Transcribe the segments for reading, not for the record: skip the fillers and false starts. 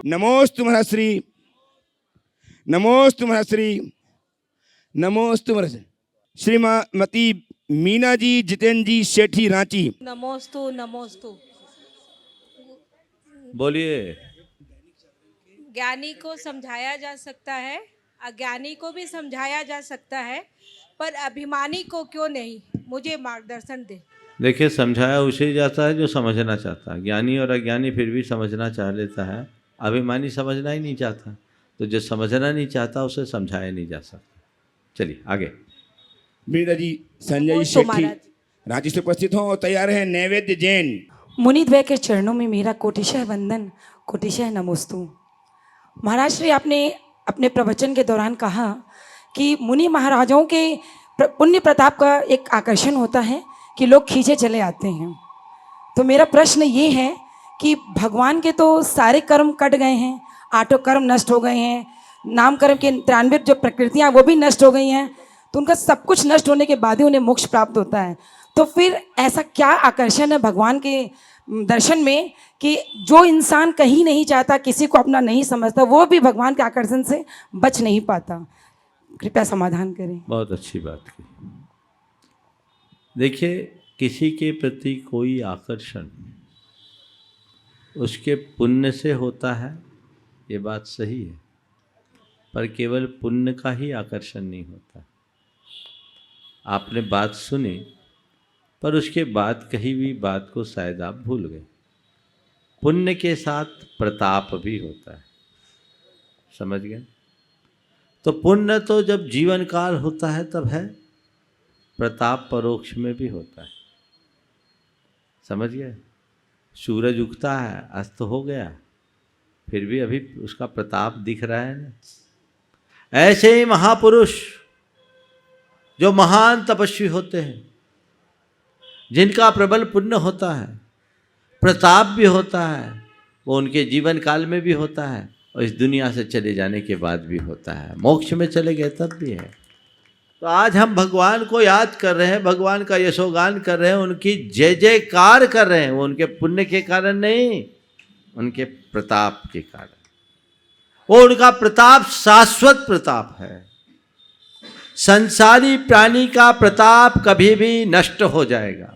नमोस्तु महर्षि, नमोस्तु महर्षि, नमोस्तु महर्षि। श्रीमती मीना जी जितेंद्र जी सेठी रांची। नमोस्तु नमोस्तु। बोलिए। ज्ञानी को समझाया जा सकता है, अज्ञानी को भी समझाया जा सकता है, पर अभिमानी को क्यों नहीं? मुझे मार्गदर्शन दे। देखिए, समझाया उसे ही जाता है जो समझना चाहता है। ज्ञानी और अज्ञानी फिर भी समझना चाह लेता है, अभिमानी समझना ही नहीं चाहता। तो जो समझना नहीं चाहता उसे समझाया नहीं जा सकता। चलिए आगे। मीना जी संजय जी सेठी रांची से उपस्थित हो और तैयार है नैवेद्य जैन। मुनिद्वय के चरणों में मेरा कोटिशः वंदन, कोटिशः नमोस्तु। महाराज श्री, आपने अपने प्रवचन के दौरान कहा कि मुनि महाराजों के पुण्य प्रताप का एक आकर्षण होता है कि लोग खींचे चले आते हैं। तो मेरा प्रश्न ये है कि भगवान के तो सारे कर्म कट गए हैं, आठों कर्म नष्ट हो गए हैं, नाम कर्म के 93 जो प्रकृतियाँ वो भी नष्ट हो गई हैं, तो उनका सब कुछ नष्ट होने के बाद ही उन्हें मोक्ष प्राप्त होता है। तो फिर ऐसा क्या आकर्षण है भगवान के दर्शन में कि जो इंसान कहीं नहीं चाहता, किसी को अपना नहीं समझता, वो भी भगवान के आकर्षण से बच नहीं पाता? कृपया समाधान करें। बहुत अच्छी बात की। देखिए, किसी के प्रति कोई आकर्षण उसके पुण्य से होता है, ये बात सही है, पर केवल पुण्य का ही आकर्षण नहीं होता। आपने बात सुनी, पर उसके बाद कही हुई बात को शायद आप भूल गए। पुण्य के साथ प्रताप भी होता है, समझ गए? तो पुण्य तो जब जीवन काल होता है तब है, प्रताप परोक्ष में भी होता है, समझ गए? सूरज उगता है, अस्त हो गया, फिर भी अभी उसका प्रताप दिख रहा है ना। ऐसे ही महापुरुष जो महान तपस्वी होते हैं, जिनका प्रबल पुण्य होता है, प्रताप भी होता है, वो उनके जीवन काल में भी होता है और इस दुनिया से चले जाने के बाद भी होता है। मोक्ष में चले गए तब भी है। तो आज हम भगवान को याद कर रहे हैं, भगवान का यशोगान कर रहे हैं, उनकी जय जयकार कर रहे हैं। वो उनके पुण्य के कारण नहीं, उनके प्रताप के कारण। वो उनका प्रताप शाश्वत प्रताप है। संसारी प्राणी का प्रताप कभी भी नष्ट हो जाएगा,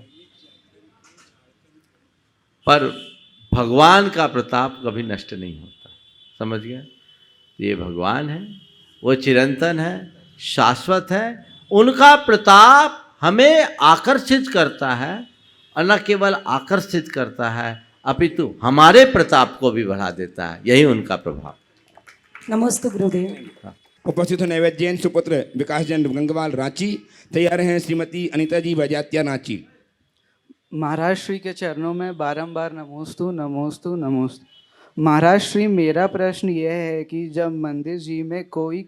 पर भगवान का प्रताप कभी नष्ट नहीं होता, समझ गए? ये भगवान है, वो चिरंतन है, शाश्वत है। उनका प्रताप हमें आकर्षित करता है, और न केवल आकर्षित करता है अपितु हमारे प्रताप को भी बढ़ा देता है। यही उनका प्रभाव। नमस्ते गुरुदेव। उपस्थित हो नैवेद्य जैन सुपुत्र विकास जैन गंगवाल रांची। तैयार हैं श्रीमती अनीता जी बजात्या रांची। महाराज श्री के चरणों में बारंबार नमोस्तु नमोस्तु नमोस्तु। महाराज श्री, मेरा प्रश्न यह है कि जब मंदिर जी में कोई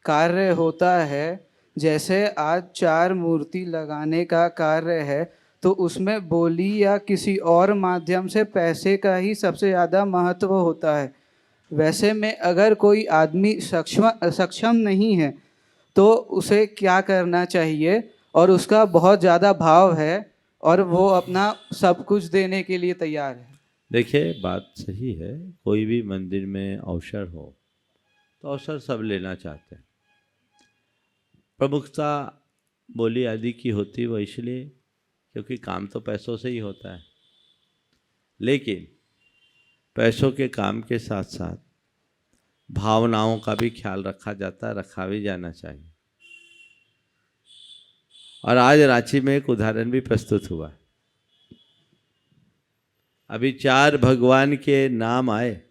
कार्य होता है, जैसे आज 4 मूर्ति लगाने का कार्य है, तो उसमें बोली या किसी और माध्यम से पैसे का ही सबसे ज़्यादा महत्व होता है। वैसे में अगर कोई आदमी सक्षम नहीं है तो उसे क्या करना चाहिए? और उसका बहुत ज़्यादा भाव है और वो अपना सब कुछ देने के लिए तैयार है। देखिए, बात सही है। कोई भी मंदिर में अवसर हो तो अवसर सब लेना चाहते हैं। प्रमुखता बोली आदि की होती वो इसलिए क्योंकि काम तो पैसों से ही होता है, लेकिन पैसों के काम के साथ साथ भावनाओं का भी ख्याल रखा जाता है, रखा भी जाना चाहिए। और आज रांची में एक उदाहरण भी प्रस्तुत हुआ। अभी 4 भगवान के नाम आए,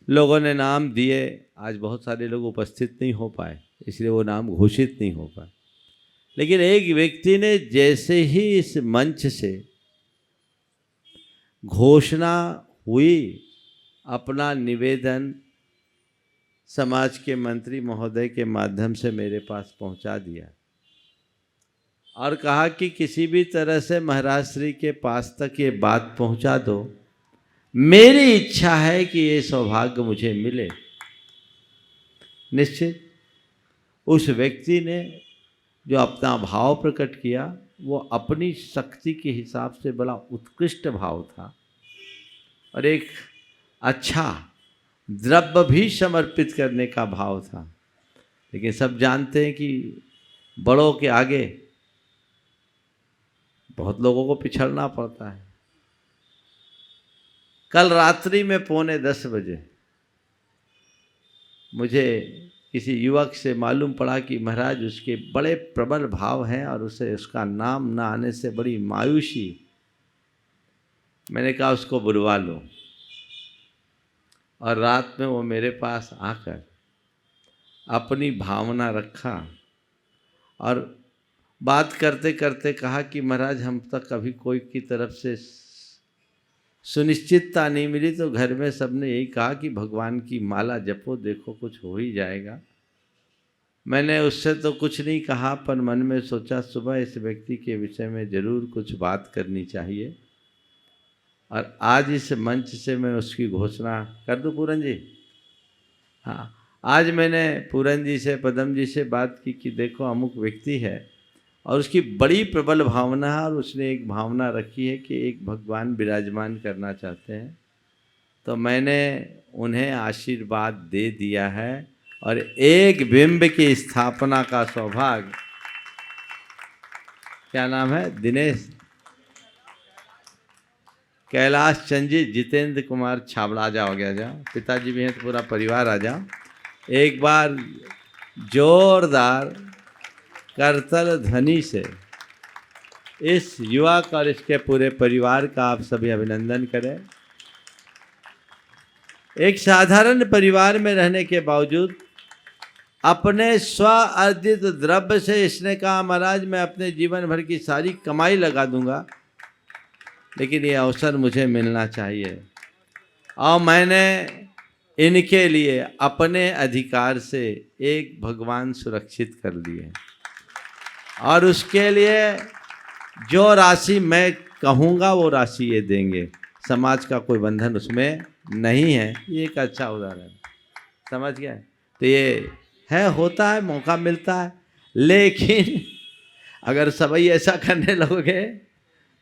लोगों ने नाम दिए। आज बहुत सारे लोग उपस्थित नहीं हो पाए, इसलिए वो नाम घोषित नहीं हो पाए। लेकिन एक व्यक्ति ने जैसे ही इस मंच से घोषणा हुई, अपना निवेदन समाज के मंत्री महोदय के माध्यम से मेरे पास पहुंचा दिया और कहा कि किसी भी तरह से महाराज श्री के पास तक ये बात पहुंचा दो। मेरी इच्छा है कि ये सौभाग्य मुझे मिले। निश्चित उस व्यक्ति ने जो अपना भाव प्रकट किया, वो अपनी शक्ति के हिसाब से बड़ा उत्कृष्ट भाव था। और एक अच्छा द्रव्य भी समर्पित करने का भाव था। लेकिन सब जानते हैं कि बड़ों के आगे बहुत लोगों को पिछड़ना पड़ता है। कल रात्रि में 9:45 मुझे किसी युवक से मालूम पड़ा कि महाराज उसके बड़े प्रबल भाव हैं और उसे उसका नाम ना आने से बड़ी मायूसी। मैंने कहा उसको बुलवा लो, और रात में वो मेरे पास आकर अपनी भावना रखा और बात करते करते कहा कि महाराज हम तक कभी कोई की तरफ से सुनिश्चितता नहीं मिली, तो घर में सबने यही कहा कि भगवान की माला जपो, देखो कुछ हो ही जाएगा। मैंने उससे तो कुछ नहीं कहा, पर मन में सोचा सुबह इस व्यक्ति के विषय में ज़रूर कुछ बात करनी चाहिए, और आज इस मंच से मैं उसकी घोषणा कर दूं। पूरन जी, हाँ, आज मैंने पूरन जी से, पदम जी से बात की कि देखो अमुक व्यक्ति है और उसकी बड़ी प्रबल भावना है, और उसने एक भावना रखी है कि एक भगवान विराजमान करना चाहते हैं। तो मैंने उन्हें आशीर्वाद दे दिया है और एक बिंब की स्थापना का सौभाग्य, क्या नाम है, दिनेश कैलाश चंद जी, जितेंद्र कुमार छाबड़ा, आ जाओ, गया जाओ, पिताजी भी हैं तो पूरा परिवार आ जाओ। एक बार जोरदार करतल ध्वनि से इस युवक और इसके पूरे परिवार का आप सभी अभिनंदन करें। एक साधारण परिवार में रहने के बावजूद अपने स्व अर्जित द्रव्य से इसने कहा महाराज मैं अपने जीवन भर की सारी कमाई लगा दूंगा, लेकिन ये अवसर मुझे मिलना चाहिए। और मैंने इनके लिए अपने अधिकार से एक भगवान सुरक्षित कर लिए, और उसके लिए जो राशि मैं कहूँगा वो राशि ये देंगे। समाज का कोई बंधन उसमें नहीं है। ये एक अच्छा उदाहरण, समझ गए? तो ये है, होता है, मौका मिलता है, लेकिन अगर सभी ऐसा करने लगोगे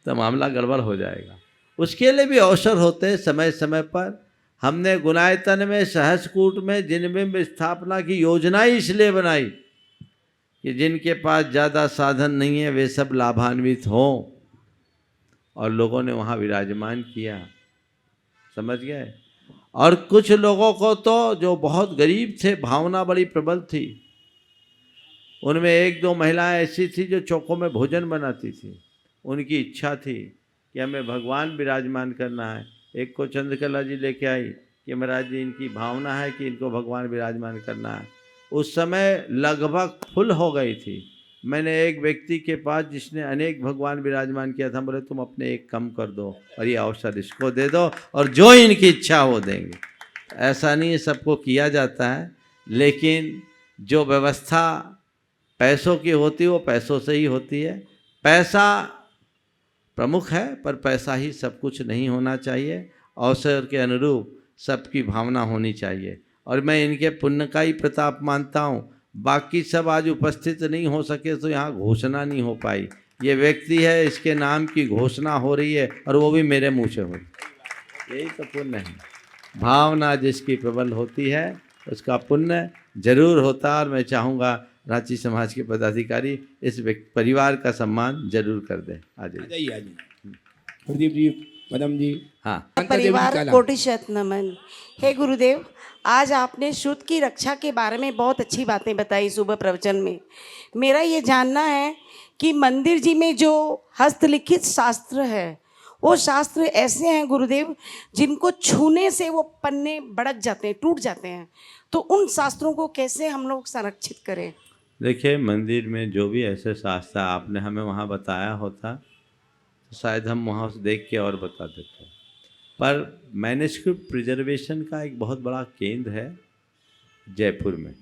तो मामला गड़बड़ हो जाएगा। उसके लिए भी अवसर होते हैं समय समय पर। हमने गुनायतन में, सहस्रकूट में जिनबिंब स्थापना की योजना इसलिए बनाई कि जिनके पास ज़्यादा साधन नहीं है वे सब लाभान्वित हों, और लोगों ने वहाँ विराजमान किया, समझ गए? और कुछ लोगों को तो जो बहुत गरीब थे, भावना बड़ी प्रबल थी, उनमें एक दो महिलाएं ऐसी थी जो चौकों में भोजन बनाती थी। उनकी इच्छा थी कि हमें भगवान विराजमान करना है। एक को चंद्रकला जी लेके आई कि महाराज जी इनकी भावना है कि इनको भगवान विराजमान करना है। उस समय लगभग फुल हो गई थी। मैंने एक व्यक्ति के पास जिसने अनेक भगवान विराजमान किया था, बोले तुम अपने एक कम कर दो और ये अवसर इसको दे दो, और जो इनकी इच्छा वो देंगे। ऐसा नहीं है सबको किया जाता है, लेकिन जो व्यवस्था पैसों की होती है वो पैसों से ही होती है। पैसा प्रमुख है, पर पैसा ही सब कुछ नहीं होना चाहिए। अवसर के अनुरूप सबकी भावना होनी चाहिए, और मैं इनके पुण्य का ही प्रताप मानता हूँ। बाकी सब आज उपस्थित नहीं हो सके तो यहाँ घोषणा नहीं हो पाई। ये व्यक्ति है, इसके नाम की घोषणा हो रही है, और वो भी मेरे मुँह से हो रही है। यही तो पुण्य है। भावना जिसकी प्रबल होती है उसका पुण्य जरूर होता है, और मैं चाहूँगा रांची समाज के पदाधिकारी इस परिवार का सम्मान जरूर कर दें। आ जाइए। गुरुदेव जी, पदम जी, हाँ, परिवार कोटि शत नमन। हे गुरुदेव, आज आपने शुद्ध की रक्षा के बारे में बहुत अच्छी बातें बताई सुबह प्रवचन में। मेरा ये जानना है कि मंदिर जी में जो हस्तलिखित शास्त्र है, वो शास्त्र ऐसे हैं गुरुदेव जिनको छूने से वो पन्ने भड़क जाते हैं, टूट जाते हैं, तो उन शास्त्रों को कैसे हम लोग संरक्षित करें? देखिए, मंदिर में जो भी ऐसे शास्त्र आपने हमें वहाँ बताया होता तो शायद हम वहाँ से देख के और बता देते, पर मैन्युस्क्रिप्ट प्रिजर्वेशन का एक बहुत बड़ा केंद्र है जयपुर में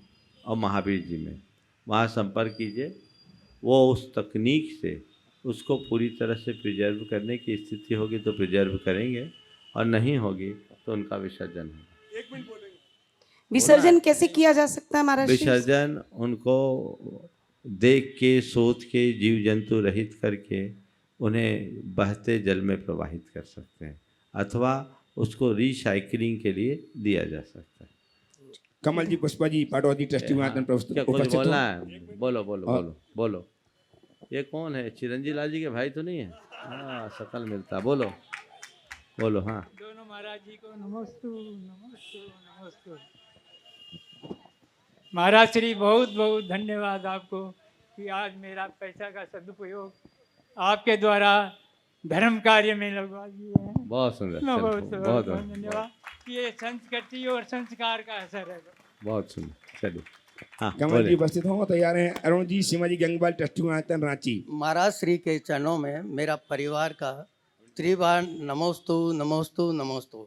और महावीर जी में। वहाँ संपर्क कीजिए, वो उस तकनीक से उसको पूरी तरह से प्रिजर्व करने की स्थिति होगी तो प्रिजर्व करेंगे, और नहीं होगी तो उनका विसर्जन होगा। विसर्जन कैसे किया जा सकता है महाराज? विसर्जन उनको देख के, सोच के, जीव जंतु रहित करके उन्हें बहते जल में प्रवाहित कर सकते हैं, अथवा उसको रिसाइकलिंग के लिए दिया जा सकता है। कमल जी पुष्पा जी पाटौदी ट्रस्टी महातन क्या कुछ उपस्थित बोलना हो। है? बोलो बोलो और- बोलो बोलो। ये कौन है? चिरंजी लाल जी के भाई तो नहीं है? हाँ, शकल मिलता। बोलो बोलो। हाँ, दोनों महाराज जी को नमस्तु नमस्तु नमस्तु। महाराज श्री बहुत बहुत धन्यवाद आपको कि आज मेरा पैसा का सदुपयोग आपके द्वारा धर्म कार्य में लगवा दिए हैं। बहुत सुंदर। मैं चलो, बहुत बहुत बहुत धन्यवाद। ये संस्कृति और संस्कार का असर है। बहुत सुंदर। चलिए। हाँ, कमल बोले। जी उपस्थित हो तैयार हैं। अरुण जी सीमाजी गंगवाल ट्रस्टी महातन रांची। महाराज श्री के चरणों में मेरा परिवार का त्रिवार नमोस्तु नमोस्तु नमोस्तु।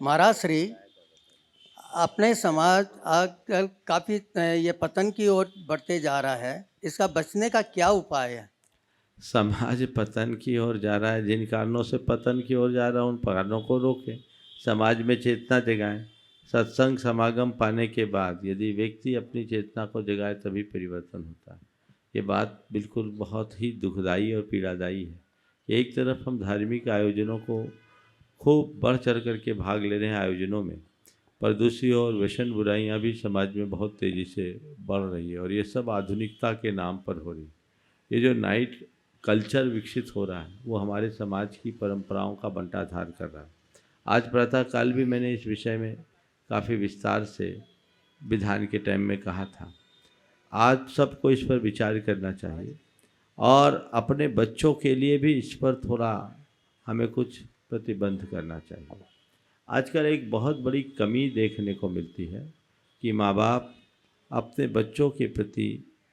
महाराज श्री, अपने समाज आजकल काफ़ी ये पतन की ओर बढ़ते जा रहा है, इसका बचने का क्या उपाय है? समाज पतन की ओर जा रहा है। जिन कारणों से पतन की ओर जा रहा है उन कारणों को रोकें, समाज में चेतना जगाएं। सत्संग समागम पाने के बाद यदि व्यक्ति अपनी चेतना को जगाए तभी परिवर्तन होता है। ये बात बिल्कुल बहुत ही दुखदाई और पीड़ादायी है। एक तरफ हम धार्मिक आयोजनों को खूब बढ़ चढ़ करके भाग ले रहे हैं आयोजनों में, पर दूसरी ओर व्यसन बुराइयां भी समाज में बहुत तेज़ी से बढ़ रही है और ये सब आधुनिकता के नाम पर हो रही है। ये जो नाइट कल्चर विकसित हो रहा है वो हमारे समाज की परंपराओं का बंटाधार कर रहा है। आज प्रातःकाल भी मैंने इस विषय में काफ़ी विस्तार से विधान के टाइम में कहा था। आज सबको इस पर विचार करना चाहिए और अपने बच्चों के लिए भी इस पर थोड़ा हमें कुछ प्रतिबंध करना चाहिए। आजकल एक बहुत बड़ी कमी देखने को मिलती है कि माँ बाप अपने बच्चों के प्रति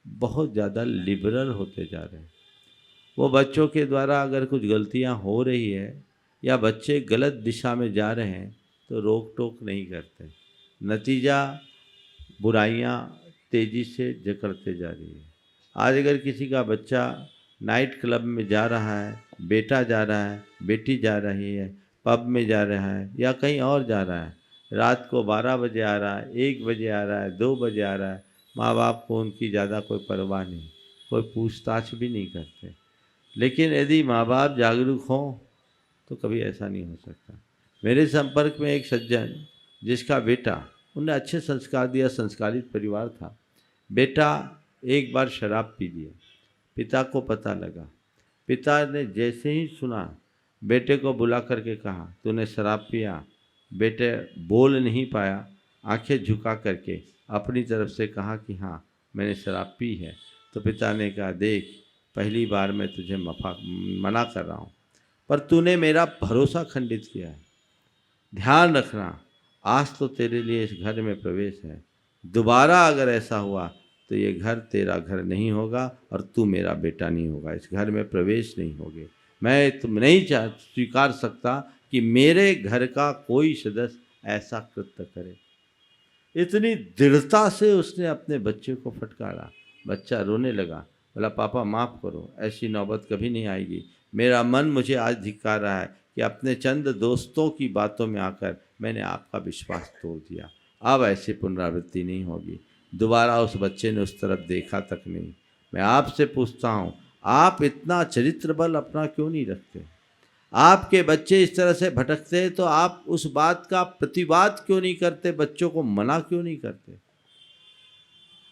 बहुत ज़्यादा लिबरल होते जा रहे हैं। वो बच्चों के द्वारा अगर कुछ गलतियाँ हो रही है या बच्चे गलत दिशा में जा रहे हैं तो रोक टोक नहीं करते। नतीजा बुराइयाँ तेज़ी से जकड़ते जा रही है। आज अगर किसी का बच्चा नाइट क्लब में जा रहा है, बेटा जा रहा है, बेटी जा रही है, पब में जा रहा है या कहीं और जा रहा है, रात को 12 बजे आ रहा है, 1 बजे आ रहा है, 2 बजे आ रहा है, माँ बाप को उनकी ज़्यादा कोई परवाह नहीं, कोई पूछताछ भी नहीं करते। लेकिन यदि माँ बाप जागरूक हों तो कभी ऐसा नहीं हो सकता। मेरे संपर्क में एक सज्जन जिसका बेटा, उन्हें अच्छे संस्कार दिया, संस्कारित परिवार था, बेटा एक बार शराब पी लिया, पिता को पता लगा। पिता ने जैसे ही सुना बेटे को बुला करके कहा तूने शराब पिया। बेटे बोल नहीं पाया, आंखें झुका करके अपनी तरफ से कहा कि हाँ मैंने शराब पी है। तो पिता ने कहा देख, पहली बार मैं तुझे मना कर रहा हूँ पर तूने मेरा भरोसा खंडित किया है। ध्यान रखना, आज तो तेरे लिए इस घर में प्रवेश है, दोबारा अगर ऐसा हुआ तो ये घर तेरा घर नहीं होगा और तू मेरा बेटा नहीं होगा, इस घर में प्रवेश नहीं होगे। मैं तुम नहीं स्वीकार सकता कि मेरे घर का कोई सदस्य ऐसा कृत्य करे। इतनी दृढ़ता से उसने अपने बच्चे को फटकारा। बच्चा रोने लगा, बोला पापा माफ़ करो, ऐसी नौबत कभी नहीं आएगी। मेरा मन मुझे आज धिक्कार रहा है कि अपने चंद दोस्तों की बातों में आकर मैंने आपका विश्वास तोड़ दिया। अब ऐसी पुनरावृत्ति नहीं होगी। दोबारा उस बच्चे ने उस तरफ देखा तक नहीं। मैं आपसे पूछता हूँ, आप इतना चरित्र बल अपना क्यों नहीं रखते? आपके बच्चे इस तरह से भटकते हैं तो आप उस बात का प्रतिवाद क्यों नहीं करते? बच्चों को मना क्यों नहीं करते?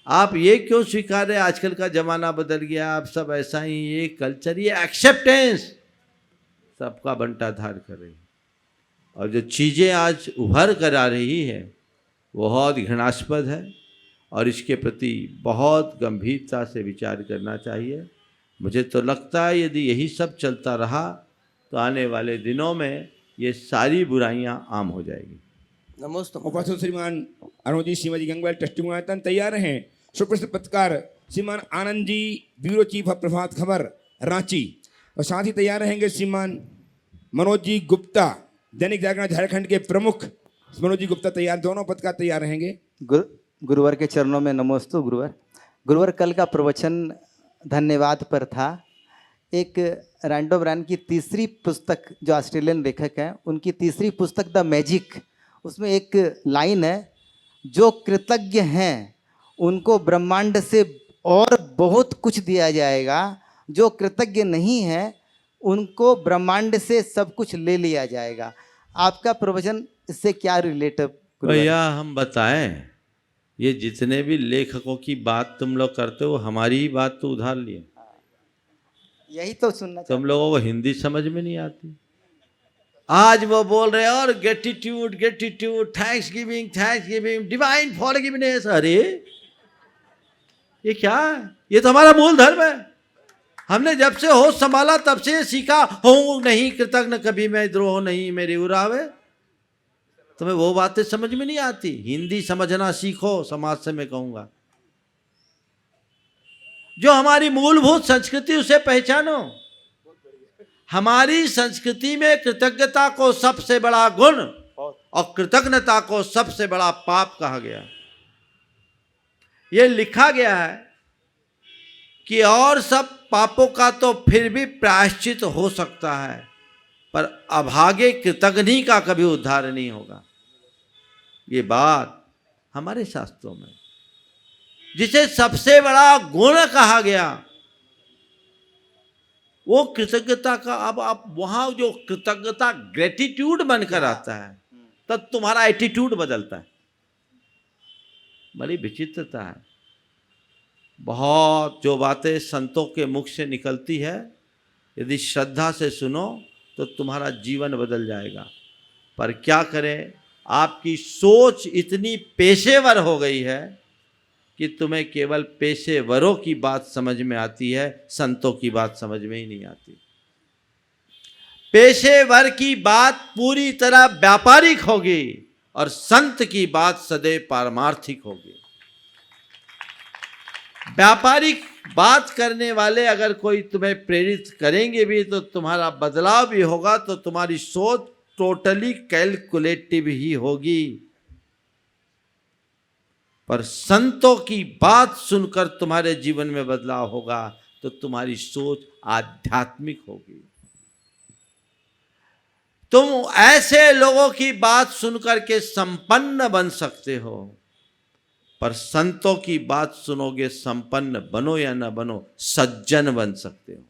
आप ये क्यों स्वीकार है आजकल का ज़माना बदल गया, आप सब ऐसा ही, ये कल्चर, ये एक्सेप्टेंस सबका बंटाधार कर रही है। और जो चीज़ें आज उभर कर आ रही है वो बहुत घृणास्पद है और इसके प्रति बहुत गंभीरता से विचार करना चाहिए। मुझे तो लगता है यदि यही सब चलता रहा तो आने वाले दिनों में ये सारी बुराइयां आम हो जाएगी। नमोस्तु। उपस्थित श्रीमान अरुण जी सीमाजी गंगवाल ट्रस्टी महातन तैयार हैं। सुप्रसिद्ध पत्रकार श्रीमान Anand ji, bureau chief of Prabhat Khabar Ranchi, और साथ ही तैयार रहेंगे श्रीमान मनोज जी गुप्ता, दैनिक जागरण झारखंड के प्रमुख मनोज जी गुप्ता तैयार, दोनों पत्रकार तैयार रहेंगे। गुरुवर के चरणों में नमोस्तु। गुरुवर कल का प्रवचन धन्यवाद पर था। एक रैंडो ब्रांड की तीसरी पुस्तक, जो ऑस्ट्रेलियन लेखक हैं, उनकी तीसरी पुस्तक द मैजिक, उसमें एक लाइन है, जो कृतज्ञ हैं उनको ब्रह्मांड से और बहुत कुछ दिया जाएगा, जो कृतज्ञ नहीं है उनको ब्रह्मांड से सब कुछ ले लिया जाएगा। आपका प्रवचन इससे क्या रिलेटिव? भैया हम बताएं, ये जितने भी लेखकों की बात तुम लोग करते हो हमारी ही बात तो उधार लिए। यही तो सुनना तुम लोगों को हिंदी समझ में नहीं आती। आज वो बोल रहे हैं और gratitude gratitude, thanks giving, divine forgiveness. अरे ये क्या है? ये तो हमारा मूल धर्म है। हमने जब से होश संभाला तब से सीखा, हूं नहीं कृतज्ञ कभी मैं द्रोह नहीं मेरे उरावे। तुम्हें वो बातें समझ में नहीं आती। हिंदी समझना सीखो, समाज से मैं कहूंगा। जो हमारी मूलभूत संस्कृति उसे पहचानो। हमारी संस्कृति में कृतज्ञता को सबसे बड़ा गुण और कृतज्ञता को सबसे बड़ा पाप कहा गया। यह लिखा गया है कि और सब पापों का तो फिर भी प्रायश्चित हो सकता है, पर अभागे कृतघ्नि का कभी उद्धार नहीं होगा। ये बात हमारे शास्त्रों में, जिसे सबसे बड़ा गुण कहा गया, वो कृतज्ञता का। अब आप वहां जो कृतज्ञता ग्रेटिट्यूड बनकर आता है, तब तुम्हारा एटीट्यूड बदलता है। बड़ी विचित्रता है। बहुत जो बातें संतों के मुख से निकलती है, यदि श्रद्धा से सुनो तो तुम्हारा जीवन बदल जाएगा। पर क्या करें, आपकी सोच इतनी पेशेवर हो गई है कि तुम्हें केवल पेशेवरों की बात समझ में आती है, संतों की बात समझ में ही नहीं आती। पेशेवर की बात पूरी तरह व्यापारिक होगी और संत की बात सदैव पारमार्थिक होगी। व्यापारिक बात करने वाले अगर कोई तुम्हें प्रेरित करेंगे भी तो तुम्हारा बदलाव भी होगा, तो तुम्हारी सोच टोटली कैलकुलेटिव ही होगी। पर संतों की बात सुनकर तुम्हारे जीवन में बदलाव होगा तो तुम्हारी सोच आध्यात्मिक होगी। तुम ऐसे लोगों की बात सुनकर के संपन्न बन सकते हो, पर संतों की बात सुनोगे, संपन्न बनो या न बनो, सज्जन बन सकते हो।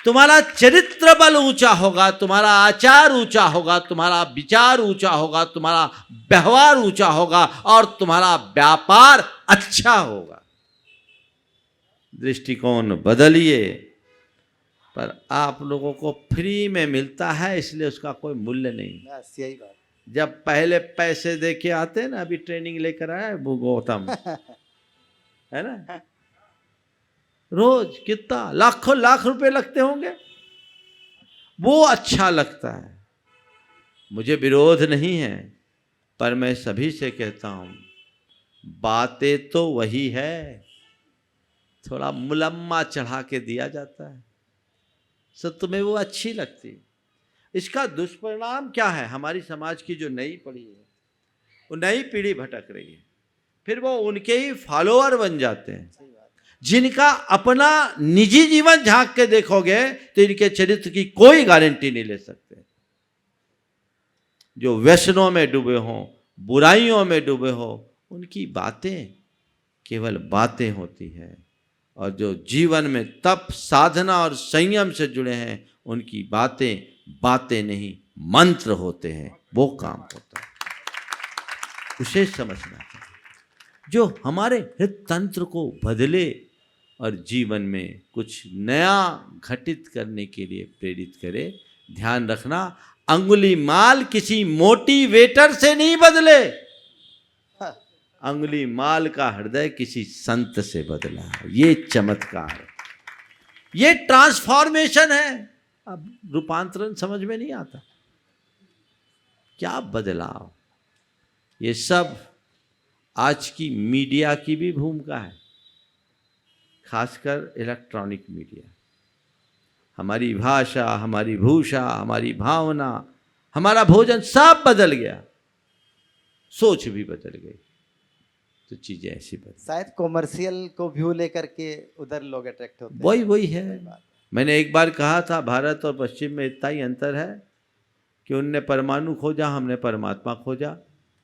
तुम्हारा चरित्र बल ऊंचा होगा, तुम्हारा आचार ऊंचा होगा, तुम्हारा विचार ऊंचा होगा, तुम्हारा व्यवहार ऊंचा होगा और तुम्हारा व्यापार अच्छा होगा। दृष्टिकोण बदलिए। पर आप लोगों को फ्री में मिलता है, इसलिए उसका कोई मूल्य नहीं। बस यही बात। जब पहले पैसे दे के आते ना, अभी ट्रेनिंग लेकर आया वो गौतम है ना, रोज कितना लाखों लाख रुपए लगते होंगे, वो अच्छा लगता है। मुझे विरोध नहीं है, पर मैं सभी से कहता हूं, बातें तो वही है, थोड़ा मुलम्मा चढ़ा के दिया जाता है, सो तुम्हें वो अच्छी लगती। इसका दुष्परिणाम क्या है? हमारी समाज की जो नई पीढ़ी है, वो नई पीढ़ी भटक रही है, फिर वो उनके ही फॉलोअर बन जाते हैं, जिनका अपना निजी जीवन झांक के देखोगे तो इनके चरित्र की कोई गारंटी नहीं ले सकते। जो व्यसनों में डूबे हों, बुराइयों में डूबे हो, उनकी बातें केवल बातें होती है, और जो जीवन में तप साधना और संयम से जुड़े हैं, उनकी बातें बातें नहीं मंत्र होते हैं, वो काम होता है। उसे समझना चाहिए, जो हमारे हृदय तंत्र को बदले और जीवन में कुछ नया घटित करने के लिए प्रेरित करे। ध्यान रखना, अंगुलीमाल किसी मोटिवेटर से नहीं बदले, अंगुलीमाल का हृदय किसी संत से बदला है। ये चमत्कार है, ये ट्रांसफॉर्मेशन है। अब रूपांतरण समझ में नहीं आता, क्या बदलाव। ये सब आज की मीडिया की भी भूमिका है, खासकर इलेक्ट्रॉनिक मीडिया। हमारी भाषा, हमारी भूषा, हमारी भावना, हमारा भोजन सब बदल गया, सोच भी बदल गई, तो चीजें ऐसी बदल। शायद कॉमर्शियल को व्यू लेकर के उधर लोग अट्रैक्ट होते हैं। वही है। मैंने एक बार कहा था, भारत और पश्चिम में इतना ही अंतर है कि उनने परमाणु खोजा, हमने परमात्मा खोजा।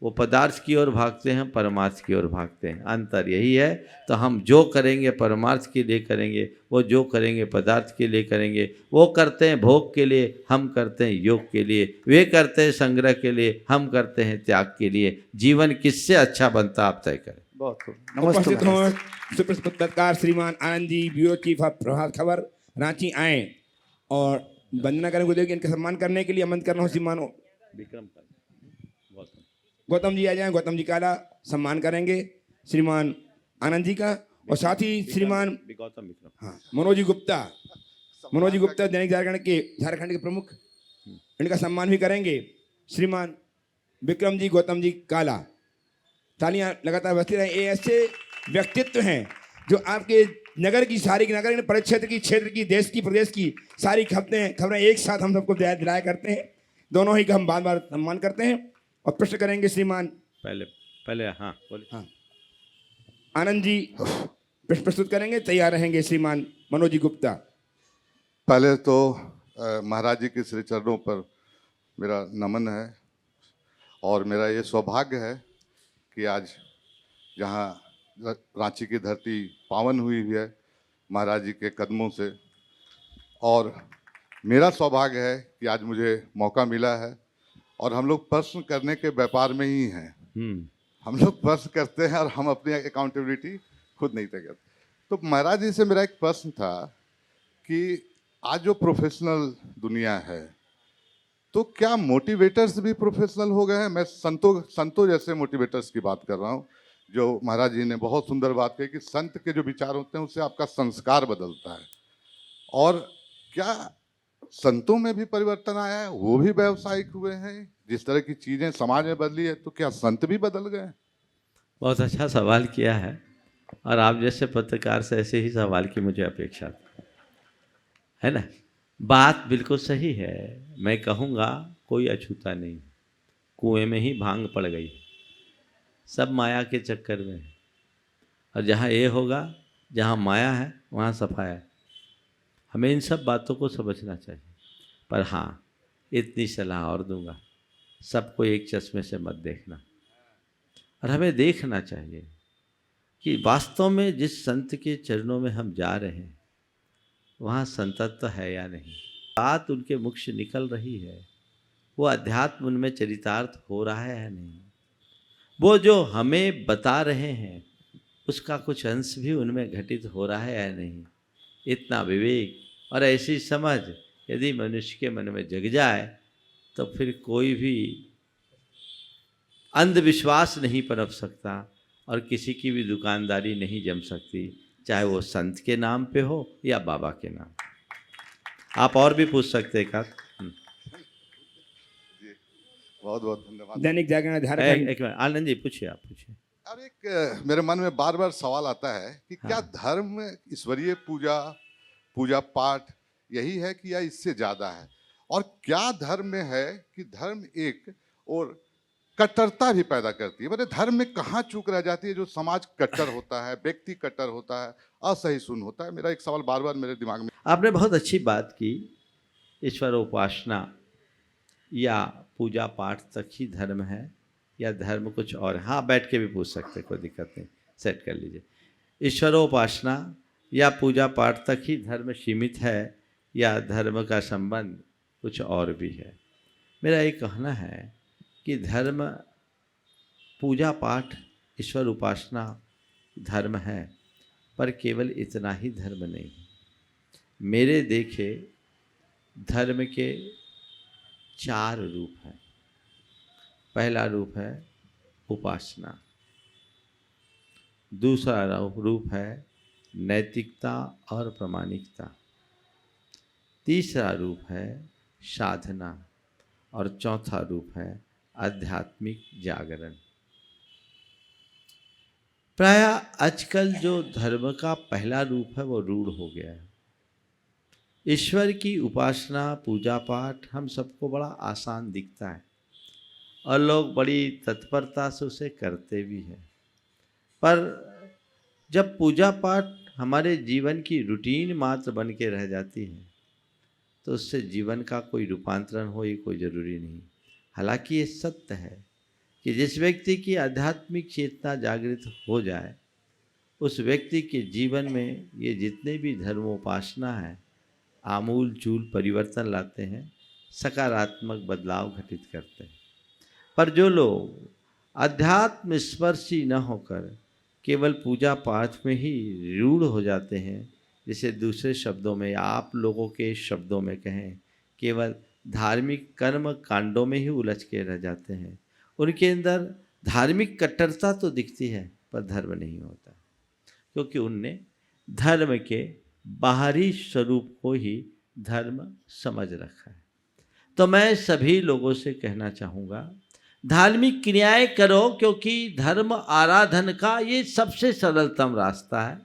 वो पदार्थ की ओर भागते हैं, परमार्थ की ओर भागते हैं। अंतर यही है। तो हम जो करेंगे परमार्थ के लिए करेंगे, वो जो करेंगे पदार्थ के लिए करेंगे। वो करते हैं भोग के लिए, हम करते हैं योग के लिए। वे करते हैं संग्रह के लिए, हम करते हैं त्याग के लिए। जीवन किससे अच्छा बनता आप तय करें। बहुत खूब। नमस्ते उपस्थित महाराज। हों सुप्रसिद्ध पत्रकार श्रीमान Anand ji, bureau chief of Prabhat Khabar, Ranchi आए और वंदना करें गुरुदेव की। इनका सम्मान करने के लिए आमंत्रित करना हो श्रीमान विक्रम गौतम जी आ जाएं। गौतम जी काला सम्मान करेंगे श्रीमान आनंद जी का। और साथ ही श्रीमान गौतम विक्रम, हाँ मनोज गुप्ता, मनोज गुप्ता दैनिक झारखंड के प्रमुख, इनका सम्मान भी करेंगे श्रीमान विक्रम जी, गौतम जी काला। तालियां लगातार बजती रहे। ये ऐसे व्यक्तित्व हैं जो आपके नगर की सारी नगर परिक्षेत्र की, क्षेत्र की, देश की, प्रदेश की सारी खबरें एक साथ हम सबको दिलाया करते हैं। दोनों ही का हम बार बार सम्मान करते हैं। और प्रश्न करेंगे श्रीमान पहले हाँ बोलिए। हाँ आनंद जी प्रश्न प्रस्तुत करेंगे। तैयार रहेंगे श्रीमान मनोज जी गुप्ता। पहले तो महाराज जी के श्री चरणों पर मेरा नमन है और मेरा ये सौभाग्य है कि आज जहाँ रांची की धरती पावन हुई है महाराज जी के कदमों से, और मेरा सौभाग्य है कि आज मुझे मौका मिला है। और हम लोग प्रश्न करने के व्यापार में ही हैं। हम लोग प्रश्न करते हैं और हम अपनी अकाउंटेबिलिटी खुद नहीं तय करते। तो महाराज जी से मेरा एक प्रश्न था कि आज जो प्रोफेशनल दुनिया है, तो क्या मोटिवेटर्स भी प्रोफेशनल हो गए हैं? मैं संतों जैसे मोटिवेटर्स की बात कर रहा हूँ। जो महाराज जी ने बहुत सुंदर बात कही कि संत के जो विचार होते हैं उससे आपका संस्कार बदलता है। और क्या संतों में भी परिवर्तन आया है? वो भी व्यावसायिक हुए हैं? जिस तरह की चीज़ें समाज में बदली है, तो क्या संत भी बदल गए? बहुत अच्छा सवाल किया है। और आप जैसे पत्रकार से ऐसे ही सवाल की मुझे अपेक्षा है ना। बात बिल्कुल सही है। मैं कहूँगा कोई अछूता नहीं, कुएं में ही भांग पड़ गई, सब माया के चक्कर में है। और जहाँ ये होगा, जहाँ माया है वहाँ सफाया है। हमें इन सब बातों को समझना चाहिए। पर हाँ, इतनी सलाह और दूंगा, सबको एक चश्मे से मत देखना। और हमें देखना चाहिए कि वास्तव में जिस संत के चरणों में हम जा रहे हैं वहाँ संतत्व है या नहीं। बात उनके मुख से निकल रही है, वो अध्यात्म उनमें चरितार्थ हो रहा है या नहीं। वो जो हमें बता रहे हैं उसका कुछ अंश भी उनमें घटित हो रहा है या नहीं। इतना विवेक और ऐसी समझ यदि मनुष्य के मन में जग जाए तो फिर कोई भी अंधविश्वास नहीं पनप सकता और किसी की भी दुकानदारी नहीं जम सकती, चाहे वो संत के नाम पे हो या बाबा के नाम। आप और भी पूछ सकते हैं। बहुत बहुत धन्यवाद। दैनिक जागरण झारखंड। एक मिनट आनंद जी पूछिए, आप पूछिए। अब एक मेरे मन में बार बार सवाल आता है कि क्या धर्म ईश्वरीय पूजा पाठ यही है कि या इससे ज़्यादा है? और क्या धर्म में है कि धर्म एक और कट्टरता भी पैदा करती है? मतलब धर्म में कहाँ चूक रह जाती है? जो समाज कट्टर होता है, व्यक्ति कट्टर होता है, असहिष्णु होता है। मेरा एक सवाल बार बार मेरे दिमाग में। आपने बहुत अच्छी बात की। ईश्वर उपासना या पूजा पाठ तक ही धर्म है या धर्म कुछ और? हाँ, बैठ के भी पूछ सकते, कोई दिक्कत नहीं, सेट कर लीजिए। ईश्वरोपासना या पूजा पाठ तक ही धर्म सीमित है या धर्म का संबंध कुछ और भी है? मेरा ये कहना है कि धर्म, पूजा पाठ, ईश्वर उपासना धर्म है, पर केवल इतना ही धर्म नहीं। मेरे देखे धर्म के 4 रूप हैं। पहला रूप है उपासना, दूसरा रूप है नैतिकता और प्रामाणिकता, तीसरा रूप है साधना और चौथा रूप है आध्यात्मिक जागरण। प्रायः आजकल जो धर्म का पहला रूप है वो रूढ़ हो गया है। ईश्वर की उपासना, पूजा पाठ हम सबको बड़ा आसान दिखता है और लोग बड़ी तत्परता से उसे करते भी हैं। पर जब पूजा पाठ हमारे जीवन की रूटीन मात्र बन के रह जाती है तो उससे जीवन का कोई रूपांतरण हो ये कोई ज़रूरी नहीं। हालांकि ये सत्य है कि जिस व्यक्ति की आध्यात्मिक चेतना जागृत हो जाए उस व्यक्ति के जीवन में ये जितने भी धर्मोपासना है आमूल चूल परिवर्तन लाते हैं, सकारात्मक बदलाव घटित करते हैं। पर जो लोग अध्यात्म स्पर्शी न होकर केवल पूजा पाठ में ही रूढ़ हो जाते हैं, जिसे दूसरे शब्दों में आप लोगों के शब्दों में कहें केवल धार्मिक कर्म कांडों में ही उलझ के रह जाते हैं, उनके अंदर धार्मिक कट्टरता तो दिखती है पर धर्म नहीं होता, क्योंकि उनने धर्म के बाहरी स्वरूप को ही धर्म समझ रखा है। तो मैं सभी लोगों से कहना चाहूँगा, धार्मिक क्रियाएं करो, क्योंकि धर्म आराधन का ये सबसे सरलतम रास्ता है,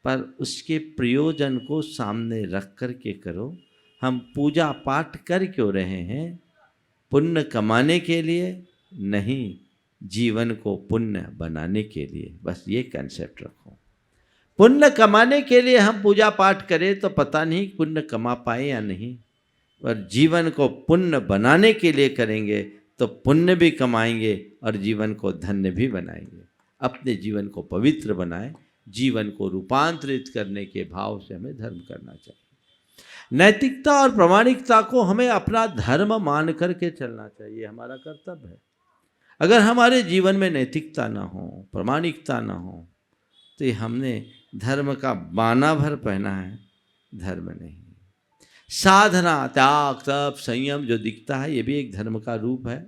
पर उसके प्रयोजन को सामने रख कर के करो। हम पूजा पाठ कर क्यों रहे हैं? पुण्य कमाने के लिए नहीं, जीवन को पुण्य बनाने के लिए। बस ये कंसेप्ट रखो। पुण्य कमाने के लिए हम पूजा पाठ करें तो पता नहीं पुण्य कमा पाए या नहीं, पर जीवन को पुण्य बनाने के लिए करेंगे तो पुण्य भी कमाएंगे और जीवन को धन्य भी बनाएंगे। अपने जीवन को पवित्र बनाएं, जीवन को रूपांतरित करने के भाव से हमें धर्म करना चाहिए। नैतिकता और प्रामाणिकता को हमें अपना धर्म मान करके चलना चाहिए, हमारा कर्तव्य है। अगर हमारे जीवन में नैतिकता ना हो, प्रामाणिकता ना हो, तो ये हमने धर्म का बाना भर पहना है, धर्म नहीं। साधना, त्याग, तप, संयम जो दिखता है ये भी एक धर्म का रूप है,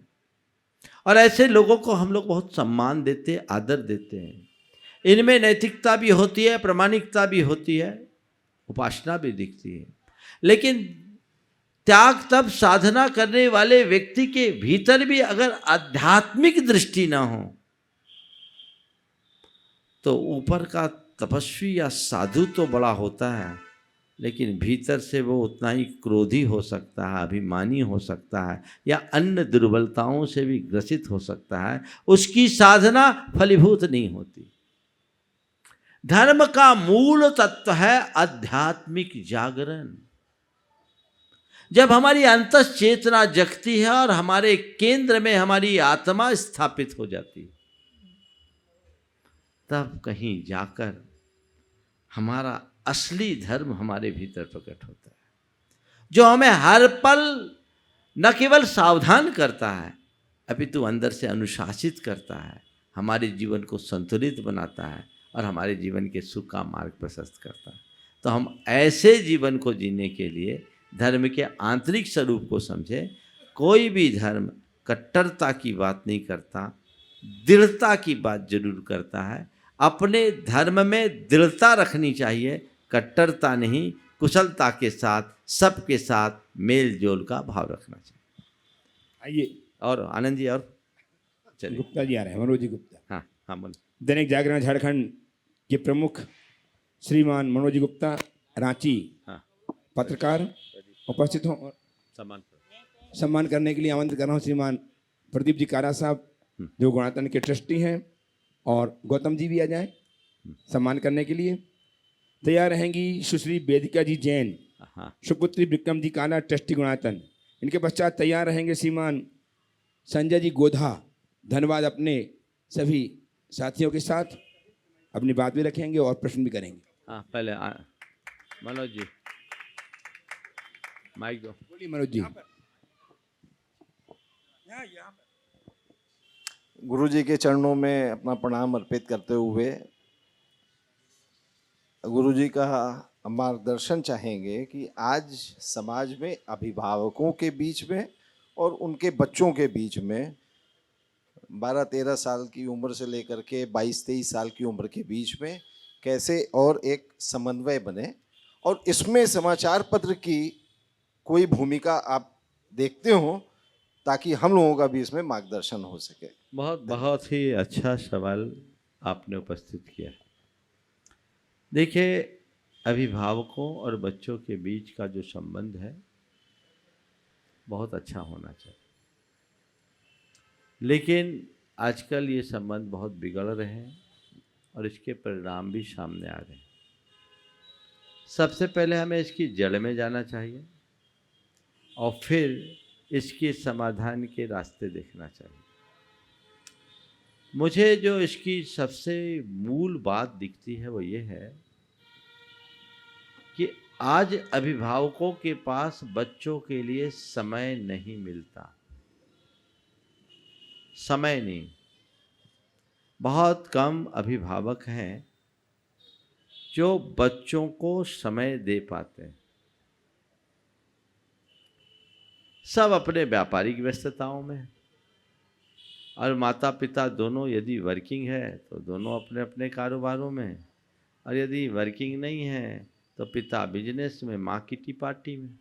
और ऐसे लोगों को हम लोग बहुत सम्मान देते, आदर देते हैं। इनमें नैतिकता भी होती है, प्रामाणिकता भी होती है, उपासना भी दिखती है। लेकिन त्याग तप साधना करने वाले व्यक्ति के भीतर भी अगर आध्यात्मिक दृष्टि ना हो तो ऊपर का तपस्वी या साधु तो बड़ा होता है, लेकिन भीतर से वो उतना ही क्रोधी हो सकता है, अभिमानी हो सकता है, या अन्य दुर्बलताओं से भी ग्रसित हो सकता है। उसकी साधना फलीभूत नहीं होती। धर्म का मूल तत्व है आध्यात्मिक जागरण। जब हमारी अंतस चेतना जगती है और हमारे केंद्र में हमारी आत्मा स्थापित हो जाती है, तब कहीं जाकर हमारा असली धर्म हमारे भीतर प्रकट होता है, जो हमें हर पल न केवल सावधान करता है अपितु अंदर से अनुशासित करता है, हमारे जीवन को संतुलित बनाता है और हमारे जीवन के सुख का मार्ग प्रशस्त करता है। तो हम ऐसे जीवन को जीने के लिए धर्म के आंतरिक स्वरूप को समझें। कोई भी धर्म कट्टरता की बात नहीं करता, दृढ़ता की बात जरूर करता है। अपने धर्म में दृढ़ता रखनी चाहिए, कट्टरता नहीं, कुशलता के साथ सबके साथ मेल जोल का भाव रखना चाहिए। आइए, और आनंद जी, और चलिए गुप्ता जी आ रहे हैं, मनोज जी गुप्ता। हाँ हाँ बोलो। दैनिक जागरण झारखंड के प्रमुख श्रीमान मनोज जी गुप्ता, रांची, हाँ, पत्रकार उपस्थित हों और सम्मान सम्मान करने के लिए आमंत्रित कर रहा हूँ श्रीमान प्रदीप जी कारा साहब, जो गणतंत्र के ट्रस्टी हैं, और गौतम जी भी आ जाएं सम्मान करने के लिए। तैयार रहेंगी सुश्री वेदिका जी जैन, हाँ, सुपुत्री विक्रम जी काना, ट्रस्टी गुणातन। इनके पश्चात तैयार रहेंगे श्रीमान संजय जी गोधा, धन्यवाद, अपने सभी साथियों के साथ अपनी बात भी रखेंगे और प्रश्न भी करेंगे। हाँ, पहले मनोज जी माइक दो। बोलिए मनोज जी। गुरु जी के चरणों में अपना प्रणाम अर्पित करते हुए गुरु जी का मार्गदर्शन चाहेंगे कि आज समाज में अभिभावकों के बीच में और उनके बच्चों के बीच में 12-13 साल की उम्र से लेकर के 22-23 साल की उम्र के बीच में कैसे और एक समन्वय बने, और इसमें समाचार पत्र की कोई भूमिका आप देखते हो ताकि हम लोगों का भी इसमें मार्गदर्शन हो सके। बहुत ही अच्छा सवाल आपने उपस्थित किया। देखिए, अभिभावकों और बच्चों के बीच का जो संबंध है बहुत अच्छा होना चाहिए, लेकिन आजकल ये संबंध बहुत बिगड़ रहे हैं और इसके परिणाम भी सामने आ रहे हैं। सबसे पहले हमें इसकी जड़ में जाना चाहिए और फिर इसके समाधान के रास्ते देखना चाहिए। मुझे जो इसकी सबसे मूल बात दिखती है वो ये है कि आज अभिभावकों के पास बच्चों के लिए समय नहीं मिलता। समय नहीं, बहुत कम अभिभावक हैं जो बच्चों को समय दे पाते हैं। सब अपने व्यापारिक व्यस्तताओं में, और माता पिता दोनों यदि वर्किंग है तो दोनों अपने अपने कारोबारों में, और यदि वर्किंग नहीं है तो पिता बिजनेस में, माँ किटी पार्टी में।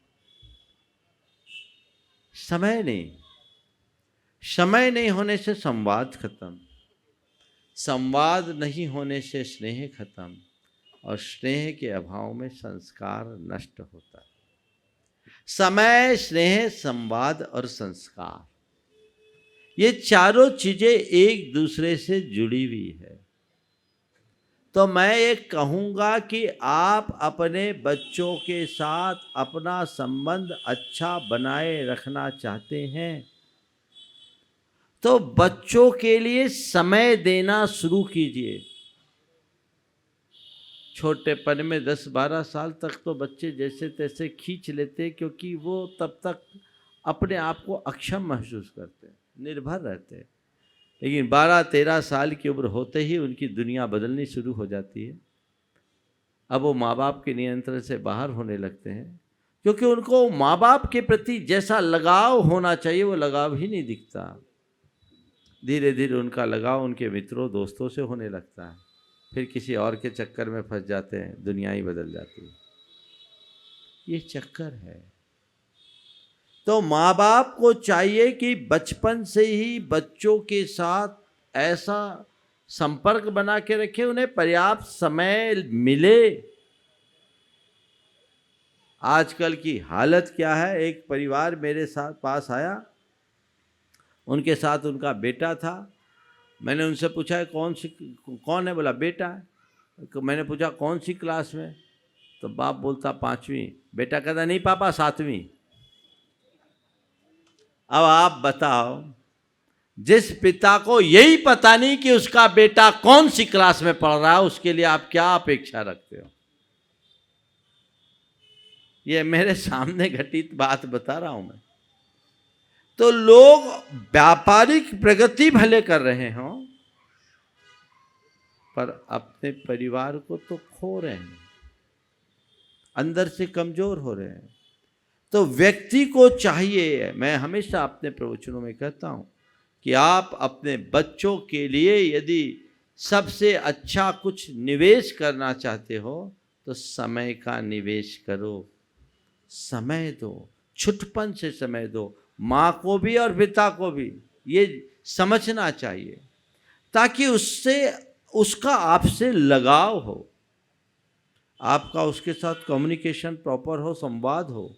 समय नहीं, समय नहीं होने से संवाद खत्म, संवाद नहीं होने से स्नेह खत्म, और स्नेह के अभाव में संस्कार नष्ट होता है। समय, स्नेह, संवाद और संस्कार, ये चारों चीजें एक दूसरे से जुड़ी हुई है। तो मैं ये कहूँगा कि आप अपने बच्चों के साथ अपना संबंध अच्छा बनाए रखना चाहते हैं तो बच्चों के लिए समय देना शुरू कीजिए। छोटेपन में 10-12 साल तक तो बच्चे जैसे तैसे खींच लेते, क्योंकि वो तब तक अपने आप को अक्षम महसूस करते, निर्भर रहते। लेकिन 12-13 साल की उम्र होते ही उनकी दुनिया बदलनी शुरू हो जाती है। अब वो माँ बाप के नियंत्रण से बाहर होने लगते हैं, क्योंकि उनको माँ बाप के प्रति जैसा लगाव होना चाहिए वो लगाव ही नहीं दिखता। धीरे धीरे उनका लगाव उनके मित्रों दोस्तों से होने लगता है, फिर किसी और के चक्कर में फंस जाते हैं, दुनिया ही बदल जाती है। ये चक्कर है। तो माँ बाप को चाहिए कि बचपन से ही बच्चों के साथ ऐसा संपर्क बना के रखे, उन्हें पर्याप्त समय मिले। आजकल की हालत क्या है, एक परिवार मेरे साथ पास आया, उनके साथ उनका बेटा था। मैंने उनसे पूछा कौन है, बोला बेटा है। मैंने पूछा कौन सी क्लास में, तो बाप बोलता 5वीं। बेटा कहता नहीं पापा 7वीं। अब आप बताओ, जिस पिता को यही पता नहीं कि उसका बेटा कौन सी क्लास में पढ़ रहा है, उसके लिए आप क्या अपेक्षा रखते हो? ये मेरे सामने घटित बात बता रहा हूं मैं। तो लोग व्यापारिक प्रगति भले कर रहे हों, पर अपने परिवार को तो खो रहे हैं, अंदर से कमजोर हो रहे हैं। तो व्यक्ति को चाहिए, मैं हमेशा अपने प्रवचनों में कहता हूं कि आप अपने बच्चों के लिए यदि सबसे अच्छा कुछ निवेश करना चाहते हो तो समय का निवेश करो। समय दो, छुटपन से समय दो, माँ को भी और पिता को भी ये समझना चाहिए, ताकि उसका आपसे लगाव हो, आपका उसके साथ कम्युनिकेशन प्रॉपर हो, संवाद हो।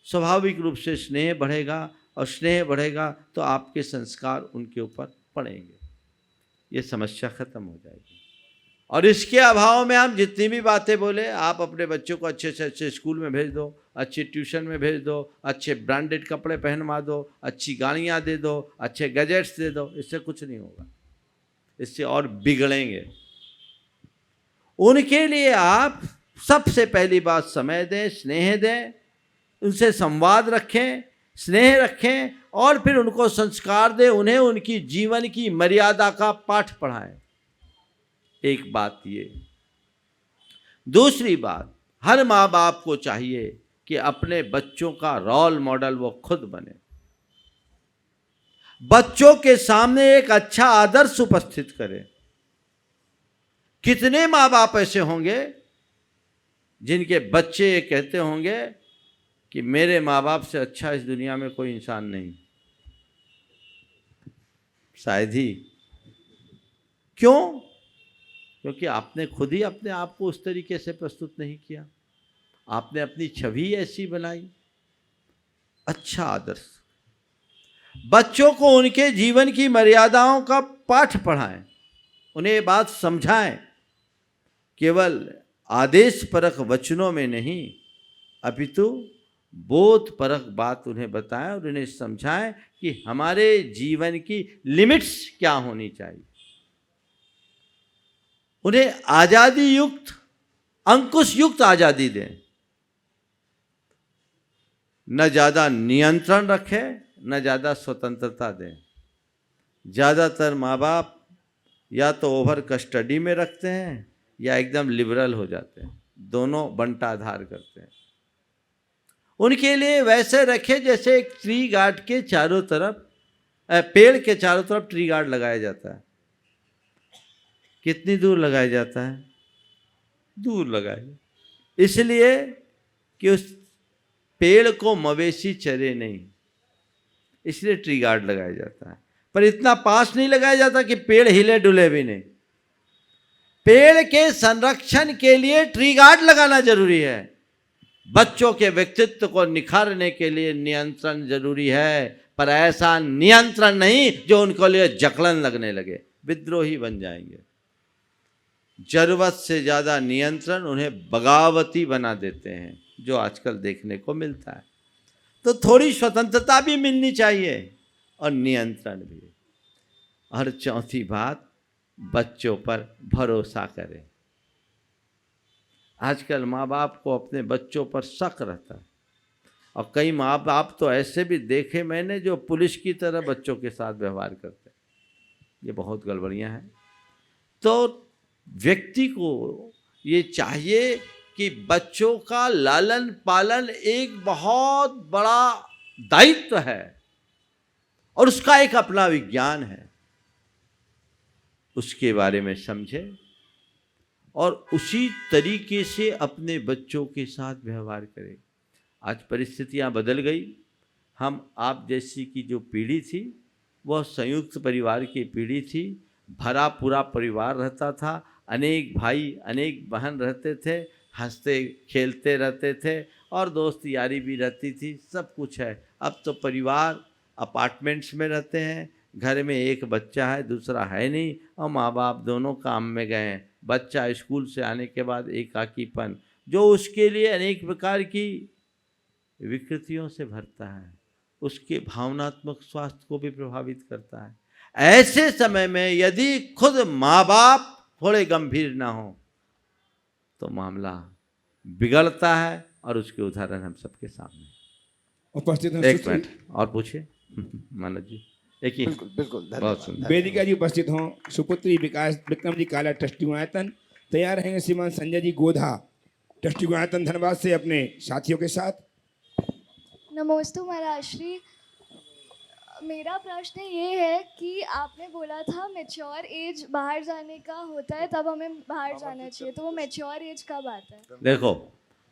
स्वाभाविक रूप से स्नेह बढ़ेगा, और स्नेह बढ़ेगा तो आपके संस्कार उनके ऊपर पड़ेंगे, ये समस्या खत्म हो जाएगी। और इसके अभाव में हम जितनी भी बातें बोले, आप अपने बच्चों को अच्छे से अच्छे स्कूल में भेज दो, अच्छे ट्यूशन में भेज दो, अच्छे ब्रांडेड कपड़े पहनवा दो, अच्छी गाड़ियाँ दे दो, अच्छे गैजेट्स दे दो, इससे कुछ नहीं होगा, इससे और बिगड़ेंगे। उनके लिए आप सबसे पहली बात समय दें, स्नेह दें, उनसे संवाद रखें, स्नेह रखें, और फिर उनको संस्कार दें, उन्हें उनकी जीवन की मर्यादा का पाठ पढ़ाएं। एक बात ये। दूसरी बात, हर माँ बाप को चाहिए कि अपने बच्चों का रोल मॉडल वो खुद बने, बच्चों के सामने एक अच्छा आदर्श उपस्थित करें। कितने माँ बाप ऐसे होंगे जिनके बच्चे ये कहते होंगे कि मेरे माँ बाप से अच्छा इस दुनिया में कोई इंसान नहीं। शायद ही। क्यों? क्योंकि आपने खुद ही अपने आप को उस तरीके से प्रस्तुत नहीं किया, आपने अपनी छवि ऐसी बनाई। अच्छा आदर्श। बच्चों को उनके जीवन की मर्यादाओं का पाठ पढ़ाएं, उन्हें ये बात समझाएं, केवल आदेश परक वचनों में नहीं अपितु बोध परक बात उन्हें बताएं, और उन्हें समझाएं कि हमारे जीवन की लिमिट्स क्या होनी चाहिए। उन्हें आज़ादी युक्त, अंकुश युक्त आज़ादी दें, न ज़्यादा नियंत्रण रखें न ज़्यादा स्वतंत्रता दें। ज़्यादातर माँ बाप या तो ओवर कस्टडी में रखते हैं या एकदम लिबरल हो जाते हैं, दोनों बंटाधार करते हैं। उनके लिए वैसे रखें जैसे एक ट्री गार्ड के चारों तरफ, पेड़ के चारों तरफ ट्री गार्ड लगाया जाता है। कितनी दूर लगाया जाता है? दूर लगाया, इसलिए कि उस पेड़ को मवेशी चरे नहीं, इसलिए ट्री गार्ड लगाया जाता है। पर इतना पास नहीं लगाया जाता कि पेड़ हिले डुले भी नहीं। पेड़ के संरक्षण के लिए ट्री गार्ड लगाना जरूरी है। बच्चों के व्यक्तित्व को निखारने के लिए नियंत्रण जरूरी है, पर ऐसा नियंत्रण नहीं जो उनको लिए जकड़न लगने लगे, विद्रोही बन जाएंगे। जरूरत से ज़्यादा नियंत्रण उन्हें बगावती बना देते हैं, जो आजकल देखने को मिलता है। तो थोड़ी स्वतंत्रता भी मिलनी चाहिए और नियंत्रण भी। और चौथी बात, बच्चों पर भरोसा करें। आजकल माँ बाप को अपने बच्चों पर शक रहता है, और कई माँ बाप तो ऐसे भी देखे मैंने जो पुलिस की तरह बच्चों के साथ व्यवहार करते हैं। ये बहुत गड़बड़ियाँ हैं। तो व्यक्ति को ये चाहिए कि बच्चों का लालन पालन एक बहुत बड़ा दायित्व है और उसका एक अपना विज्ञान है। उसके बारे में समझे और उसी तरीके से अपने बच्चों के साथ व्यवहार करें। आज परिस्थितियां बदल गई। हम आप जैसी की जो पीढ़ी थी वह संयुक्त परिवार की पीढ़ी थी। भरा पूरा परिवार रहता था, अनेक भाई अनेक बहन रहते थे, हंसते खेलते रहते थे और दोस्त यारी भी रहती थी, सब कुछ है। अब तो परिवार अपार्टमेंट्स में रहते हैं, घर में एक बच्चा है दूसरा है नहीं, और माँ बाप दोनों काम में गए हैं। बच्चा स्कूल से आने के बाद एकाकीपन, जो उसके लिए अनेक प्रकार की विकृतियों से भरता है, उसके भावनात्मक स्वास्थ्य को भी प्रभावित करता है। ऐसे समय में यदि खुद माँ बाप थोड़े गंभीर ना हो तो मामला बिगड़ता है, और उसके उदाहरण हम सबके सामने। उपस्थित हैं एक मिनट और पूछिए मानव जी। एक ही बिल्कुल बहुत सुंदर। वेदिका जी उपस्थित हों। सुपुत्री विकास विक्रम जी काला ट्रस्टी गुणायतन तैयार रहेंगे। श्रीमान संजय जी गोधा ट्रस्टी गुणायतन धनबाद से अपने साथियों के साथ। नमोस्तु महाराष्ट्री। मेरा प्रश्न ये है कि आपने बोला था मैच्योर एज बाहर जाने का होता है, तब हमें बाहर जाना चाहिए, तो वो मैच्योर एज कब आता है? देखो,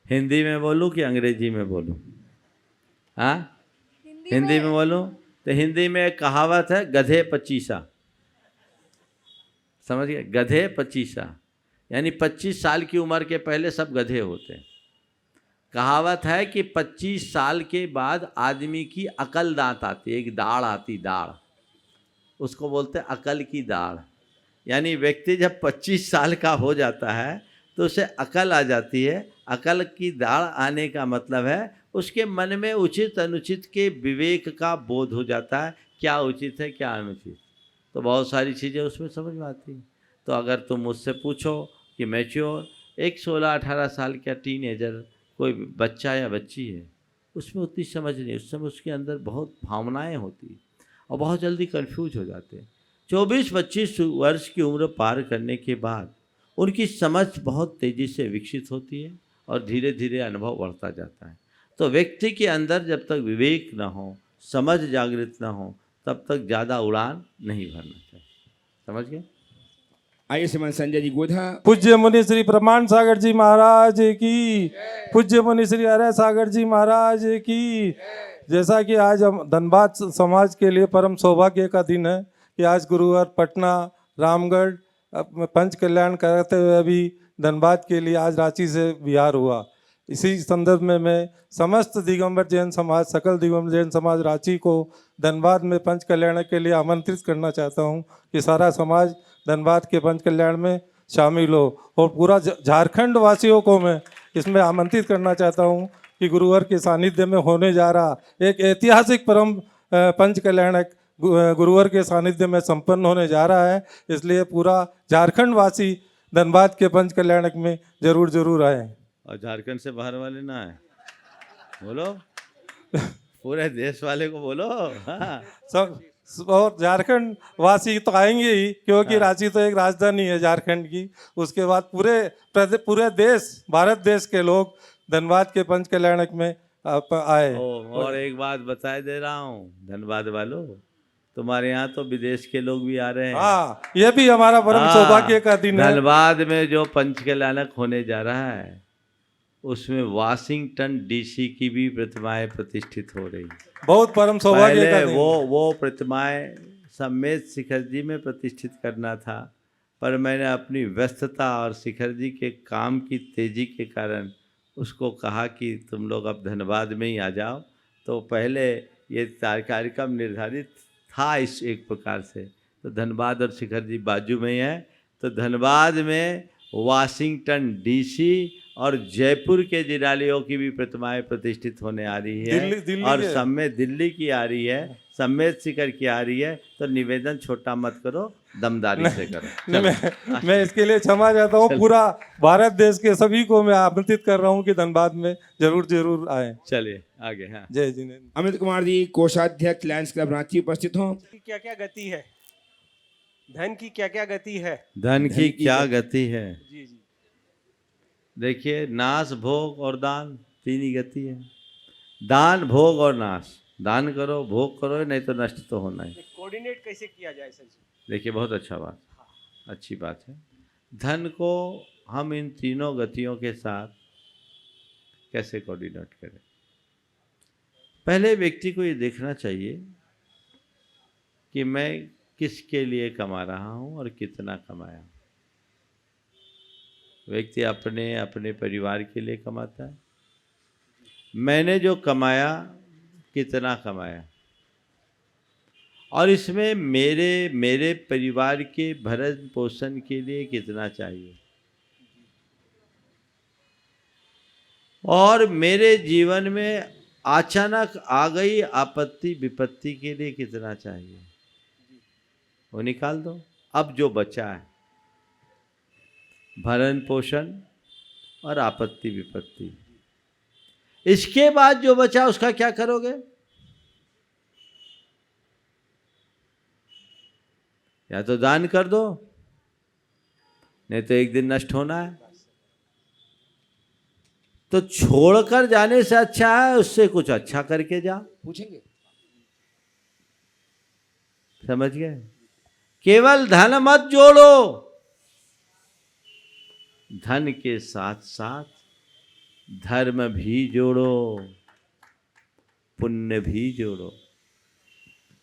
हिंदी में बोलूं कि अंग्रेजी में बोलूं? हाँ, हिंदी में बोलूं तो हिंदी में एक कहावत है, गधे पचीसा। समझ गए? गधे पचीसा यानी 25 साल की उम्र के पहले सब गधे होते हैं। कहावत है कि 25 साल के बाद आदमी की अकल दांत आती है, एक दाढ़ आती, दाढ़, उसको बोलते हैं अकल की दाढ़। यानी व्यक्ति जब 25 साल का हो जाता है तो उसे अकल आ जाती है। अकल की दाढ़ आने का मतलब है उसके मन में उचित अनुचित के विवेक का बोध हो जाता है, क्या उचित है क्या अनुचित। तो बहुत सारी चीज़ें उसमें समझ में आती हैं। तो अगर तुम मुझसे पूछो कि मैच्योर, एक 16-18 साल का टीनेजर कोई बच्चा या बच्ची है, उसमें उतनी समझ नहीं, उस समय उसके अंदर बहुत भावनाएं होती हैं और बहुत जल्दी कंफ्यूज हो जाते हैं। 24-25 वर्ष की उम्र पार करने के बाद उनकी समझ बहुत तेज़ी से विकसित होती है और धीरे धीरे अनुभव बढ़ता जाता है। तो व्यक्ति के अंदर जब तक विवेक न हो, समझ जागृत न हो, तब तक ज़्यादा उड़ान नहीं भरना चाहिए। समझ गए? आइए श्रीमान संजय जी गोधा। पूज्य मुनि श्री प्रमाण सागर जी महाराज की, पूज्य मुनि श्री अरय सागर जी महाराज की। जैसा कि आज हम धनबाद समाज के लिए परम सौभाग्य का दिन है कि आज गुरुवार पटना, रामगढ़, पंच कल्याण करते हुए अभी धनबाद के लिए आज रांची से बिहार हुआ। इसी संदर्भ में मैं समस्त दिगंबर जैन समाज, सकल दिगंबर जैन समाज रांची को धनबाद में पंच कल्याण के लिए आमंत्रित करना चाहता हूं कि सारा समाज धनबाद के पंच कल्याण में शामिल हो, और पूरा झारखंड वासियों को मैं इसमें आमंत्रित करना चाहता हूं कि गुरुवार के सानिध्य में होने जा रहा एक ऐतिहासिक परम पंच कल्याण गुरुवार के सानिध्य में संपन्न होने जा रहा है। इसलिए पूरा झारखंड वासी धनबाद के पंच कल्याणक में जरूर जरूर आए। और झारखंड से बाहर वाले ना आए, बोलो पूरे देश वाले को बोलो। हाँ सब और झारखंड वासी तो आएंगे ही, क्योंकि हाँ। रांची तो एक राजधानी है झारखंड की। उसके बाद पूरे देश, भारत देश के लोग धनबाद के पंच कल्याणक में आए। और एक बात बताए दे रहा हूँ धनबाद वालों, तुम्हारे यहाँ तो विदेश के लोग भी आ रहे हैं। हाँ, ये भी हमारा परम सौभाग्य का दिन है। धनबाद में जो पंच कल्याणक होने जा रहा है उसमें वाशिंगटन डीसी की भी प्रतिमाएं प्रतिष्ठित हो रही। बहुत परम सौभाग्य का पहले दिन। वो प्रतिमाएं सम्मेत शिखर जी में प्रतिष्ठित करना था, पर मैंने अपनी व्यस्तता और शिखर जी के काम की तेजी के कारण उसको कहा कि तुम लोग अब धनबाद में ही आ जाओ। तो पहले ये कार्यक्रम निर्धारित था इस एक प्रकार से, तो धनबाद और शिखर जी बाजू में ही है। तो धनबाद में वाशिंगटन डीसी और जयपुर के जिलालयों की भी प्रतिमाएं प्रतिष्ठित होने आ रही है। दिल्ली और सम्मेत दिल्ली की आ रही है, सम्मेत शिखर की आ रही है। तो निवेदन छोटा मत करो, दमदारी से करो। मैं इसके लिए क्षमा चाहता हूँ। पूरा भारत देश के सभी को मैं आमंत्रित कर रहा हूँ कि धनबाद में जरूर जरूर आए। चलिए आगे। हाँ, जय जिनेन्द्र। अमित कुमार जी कोषाध्यक्ष लायंस क्लब रांची उपस्थित हों। क्या क्या गति है, धन की क्या क्या गति है? धन की क्या गति है? जी जी। देखिए, नाश, भोग और दान, तीन ही गति है। दान, भोग और नाश। दान करो, भोग करो, नहीं तो नष्ट तो होना ही। कोऑर्डिनेट कैसे किया जाए सर जी? देखिए, बहुत अच्छा बात, अच्छी बात है। धन को हम इन तीनों गतियों के साथ कैसे कोऑर्डिनेट करें? पहले व्यक्ति को ये देखना चाहिए कि मैं किसके लिए कमा रहा हूँ और कितना कमाया। व्यक्ति अपने परिवार के लिए कमाता है। मैंने जो कमाया कितना कमाया, और इसमें मेरे परिवार के भरण पोषण के लिए कितना चाहिए, और मेरे जीवन में अचानक आ गई आपत्ति विपत्ति के लिए कितना चाहिए, वो निकाल दो। अब जो बचा है भरण पोषण और आपत्ति विपत्ति, इसके बाद जो बचा उसका क्या करोगे? या तो दान कर दो, नहीं तो एक दिन नष्ट होना है। तो छोड़कर जाने से अच्छा है उससे कुछ अच्छा करके जा। पूछेंगे, समझ गए? केवल धन मत जोड़ो, धन के साथ साथ धर्म भी जोड़ो, पुण्य भी जोड़ो।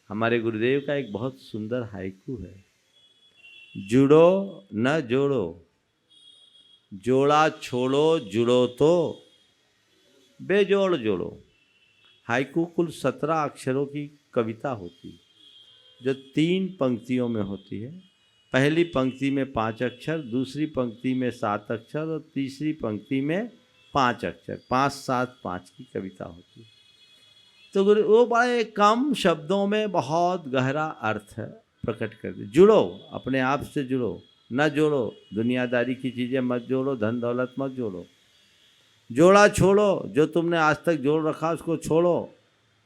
हमारे गुरुदेव का एक बहुत सुंदर हाइकू है, जुड़ो न जोड़ो, जोड़ा छोड़ो, जुड़ो तो बेजोड़ जोड़ो। हाइकू कुल 17 अक्षरों की कविता होती, जो 3 पंक्तियों में होती है। पहली पंक्ति में 5 अक्षर, दूसरी पंक्ति में 7 अक्षर और तीसरी पंक्ति में 5 अक्षर, 5 7 5 की कविता होती है। तो वो बड़े कम शब्दों में बहुत गहरा अर्थ प्रकट कर दे। जुड़ो, अपने आप से जुड़ो, न जोड़ो, दुनियादारी की चीज़ें मत जोड़ो, धन दौलत मत जोड़ो। जोड़ा छोड़ो, जो तुमने आज तक जोड़ रखा उसको छोड़ो,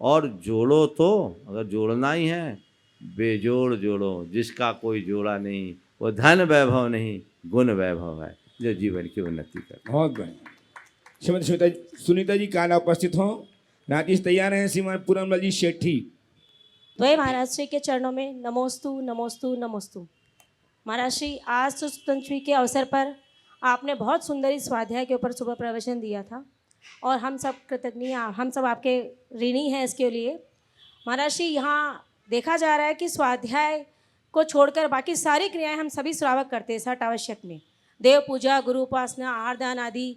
और जोड़ो तो अगर जोड़ना ही है बेजोड़ जोड़ो। जिसका कोई जोड़ा नहीं वो धन वैभव नहीं गुण वैभव है, जो जीवन की उन्नति कर। बहुत बढ़िया। श्रीमती सुनीता जी काला उपस्थित हों। रांची से तैयार हैं श्रीमान पूरमलाल जी शेट्टी। द्वय महाराज श्री के चरणों में नमोस्तु नमोस्तु नमोस्तु। महाराज श्री, आज पंचमी के अवसर पर आपने बहुत सुंदर इस स्वाध्याय के ऊपर सुबह प्रवचन दिया था, और हम सब कृतज्ञ, हम सब आपके ऋणी हैं इसके लिए। महाराज श्री, यहाँ देखा जा रहा है कि स्वाध्याय को छोड़कर बाकी सारी क्रियाएं हम सभी श्रावक करते हैं सठ आवश्यक में। देव पूजा, गुरु उपासना, आहार दान आदि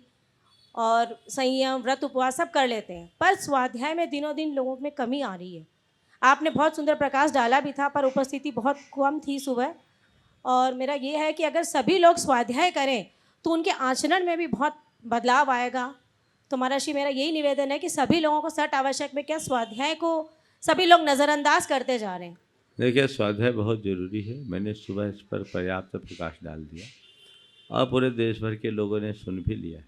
और संयम, व्रत, उपवास सब कर लेते हैं, पर स्वाध्याय में दिनों दिन लोगों में कमी आ रही है। आपने बहुत सुंदर प्रकाश डाला भी था, पर उपस्थिति बहुत कम थी सुबह। और मेरा ये है कि अगर सभी लोग स्वाध्याय करें तो उनके आचरण में भी बहुत बदलाव आएगा। तो महाराज जी, मेरा यही निवेदन है कि सभी लोगों को सठ आवश्यक में क्या स्वाध्याय को सभी लोग नज़रअंदाज करते जा रहे हैं। देखिए, स्वाध्याय बहुत जरूरी है। मैंने सुबह इस पर पर्याप्त प्रकाश डाल दिया। और पूरे देश भर के लोगों ने सुन भी लिया।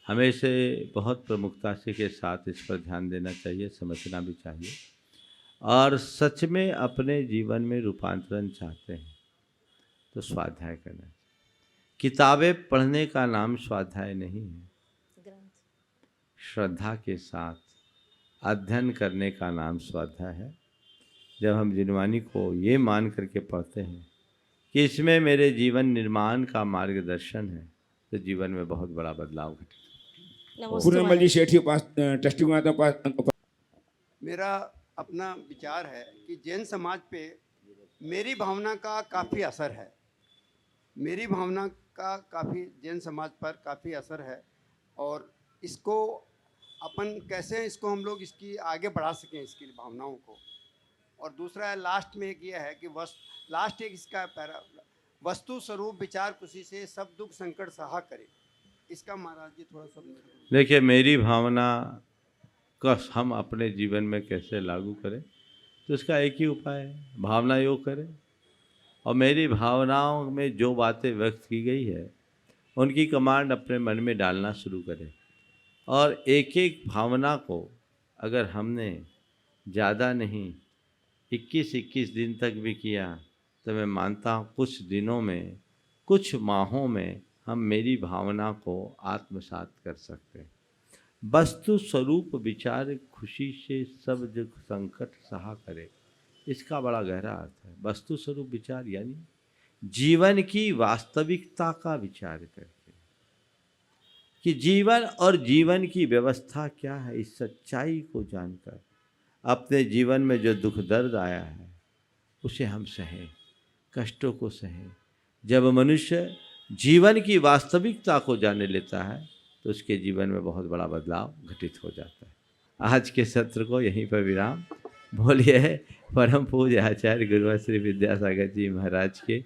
हमें इसे बहुत प्रमुखता से के साथ इस पर ध्यान देना चाहिए, समझना भी चाहिए। और सच में अपने जीवन में रूपांतरण चाहते हैं तो स्वाध्याय करना चाहिए। किताबें पढ़ने का नाम स्वाध्याय नहीं है, श्रद्धा के साथ अध्ययन करने का नाम स्वाध्याय है। जब हम जिनवानी को ये मान करके पढ़ते हैं कि इसमें मेरे जीवन निर्माण का मार्गदर्शन है, तो जीवन में बहुत बड़ा बदलाव घटेगा। पूर्णमल जी शेठी ट्रस्टी को मेरा अपना विचार है कि जैन समाज पे मेरी भावना का काफ़ी असर है। मेरी भावना का काफ़ी जैन समाज पर काफ़ी असर है, और इसको अपन कैसे इसको हम लोग इसकी आगे बढ़ा सकें, इसकी भावनाओं को। और दूसरा है, लास्ट में एक ये है कि लास्ट एक इसका पैरा, वस्तु स्वरूप विचार खुशी से सब दुख संकट सहा करे। इसका महाराज जी थोड़ा सा देखिए, मेरी भावना का हम अपने जीवन में कैसे लागू करें, तो इसका एक ही उपाय है, भावना योग करें। और मेरी भावनाओं में जो बातें व्यक्त की गई है उनकी कमांड अपने मन में डालना शुरू करें। और एक एक भावना को अगर हमने ज़्यादा नहीं 21-21 दिन तक भी किया, तो मैं मानता हूँ कुछ दिनों में, कुछ माहों में हम मेरी भावना को आत्मसात कर सकते हैं। वस्तु स्वरूप विचार खुशी से सब दुख संकट सहा करे, इसका बड़ा गहरा अर्थ है। वस्तु स्वरूप विचार यानी जीवन की वास्तविकता का विचार करके कि जीवन और जीवन की व्यवस्था क्या है, इस सच्चाई को जानकर अपने जीवन में जो दुख दर्द आया है उसे हम सहें, कष्टों को सहें। जब मनुष्य जीवन की वास्तविकता को जाने लेता है तो उसके जीवन में बहुत बड़ा बदलाव घटित हो जाता है। आज के सत्र को यहीं पर विराम। बोलिए परम पूज्य आचार्य गुरुवर श्री विद्यासागर जी महाराज के